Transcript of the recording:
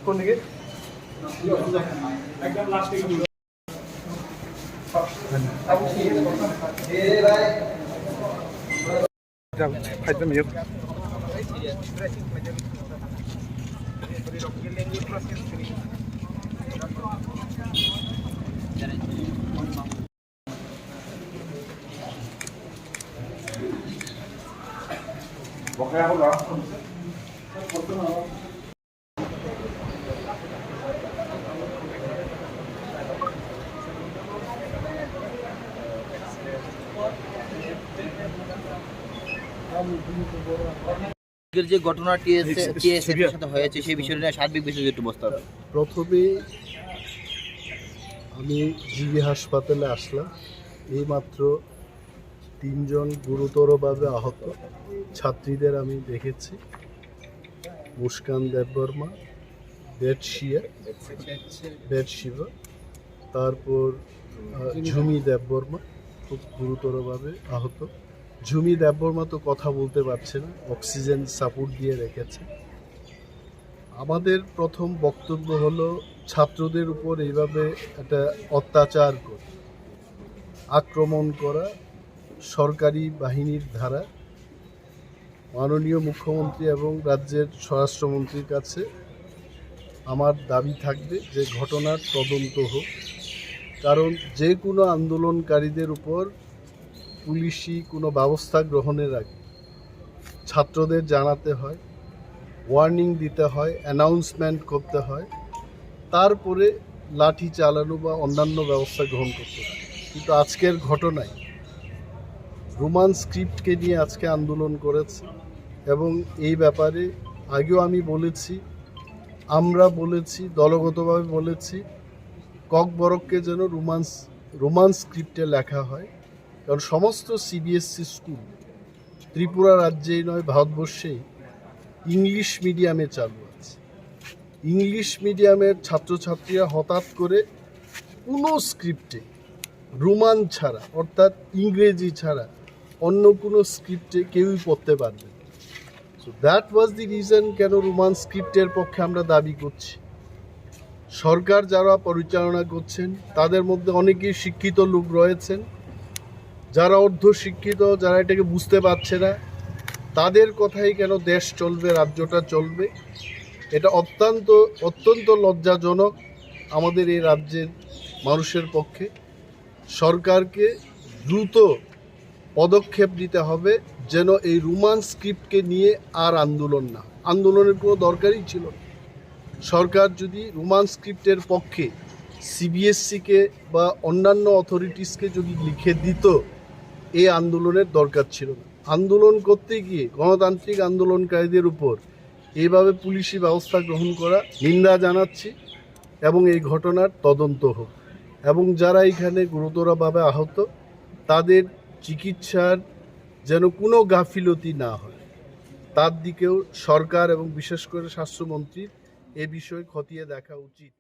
কোন দিকে একদম লাস্টে ফাইতে মিও বকেয়া হলো যে ঘটনাটি সাথে হয়েছে সেই বিষয়টা নিয়ে সার্বিক বিষয়ে একটু বলতে হবে। প্রথমে আমি জিবি হাসপাতালে আসলাম। এইমাত্র 3 জন গুরুতরভাবে আহত ছাত্রীদের আমি দেখেছি। মুস্কান দেববর্মা, বেডশিবা, তারপর ঝুমি দেববর্মা খুব গুরুতরভাবে আহত। ঝুমি দেববর্মা তো কথা বলতে পারছে না, অক্সিজেন সাপোর্ট দিয়ে রেখেছে। আমাদের প্রথম বক্তব্য হলো ছাত্রদের উপর এইভাবে একটা অত্যাচার করা, আক্রমণ করা সরকারি বাহিনীর ধারা। মাননীয় মুখ্যমন্ত্রী এবং রাজ্যের স্বরাষ্ট্রমন্ত্রীর কাছে আমার দাবি থাকবে যে ঘটনার তদন্ত হোক, কারণ যে কোনো আন্দোলনকারীদের উপর পুলিশি কোনো ব্যবস্থা গ্রহণের আগে ছাত্রদের জানাতে হয়, ওয়ার্নিং দিতে হয়, অ্যানাউন্সমেন্ট করতে হয়, তারপরে লাঠি চালানো বা অন্যান্য ব্যবস্থা গ্রহণ করতে হয়। কিন্তু আজকের ঘটনায় রোমান স্ক্রিপ্টকে নিয়ে আজকে আন্দোলন করেছে এবং এই ব্যাপারে আগেও আমি বলেছি, আমরা বলেছি, দলগতভাবে বলেছি ককবরককে যেন রোমান স্ক্রিপ্টে লেখা হয়, কারণ সমস্ত সিবিএসসি স্কুল ত্রিপুরা রাজ্যেই নয় ভারতবর্ষেই ইংলিশ মিডিয়ামে চালু আছে। ইংলিশ মিডিয়ামের ছাত্রছাত্রীরা হঠাৎ করে কোনো স্ক্রিপ্টে রোমান ছাড়া অর্থাৎ ইংরেজি ছাড়া অন্য কোনো স্ক্রিপ্টে কেউই পড়তে পারবে না। So that was the reason কেন রোমান স্ক্রিপ্টের পক্ষে আমরা দাবি করছি। সরকার যারা পরিচালনা করছেন তাদের মধ্যে অনেকেই শিক্ষিত লোক রয়েছেন, যারা অর্ধশিক্ষিত, যারা এটাকে বুঝতে পারছে না, তাদের কথাই কেন দেশ চলবে, রাজ্যটা চলবে। এটা অত্যন্ত লজ্জাজনক আমাদের এই রাজ্যের মানুষের পক্ষে। সরকারকে দ্রুত পদক্ষেপ নিতে হবে যেন এই রোমান স্ক্রিপ্টকে নিয়ে আর আন্দোলনের কোনো দরকারই ছিল না। সরকার যদি রোমান স্ক্রিপ্টের পক্ষে সিবিএসসিকে বা অন্যান্য অথরিটিসকে যদি লিখে দিত, এই আন্দোলনের দরকার ছিল না। আন্দোলন করতে গিয়ে গণতান্ত্রিক আন্দোলনকারীদের উপর এইভাবে পুলিশি ব্যবস্থা গ্রহণ করা নিন্দা জানাচ্ছি এবং এই ঘটনার তদন্ত হোক এবং যারা এখানে গুরুতরভাবে আহত তাদের চিকিৎসার যেন কোনো গাফিলতি না হয়, তার দিকেও সরকার এবং বিশেষ করে স্বাস্থ্যমন্ত্রীর এ বিষয়ে খতিয়ে দেখা উচিত।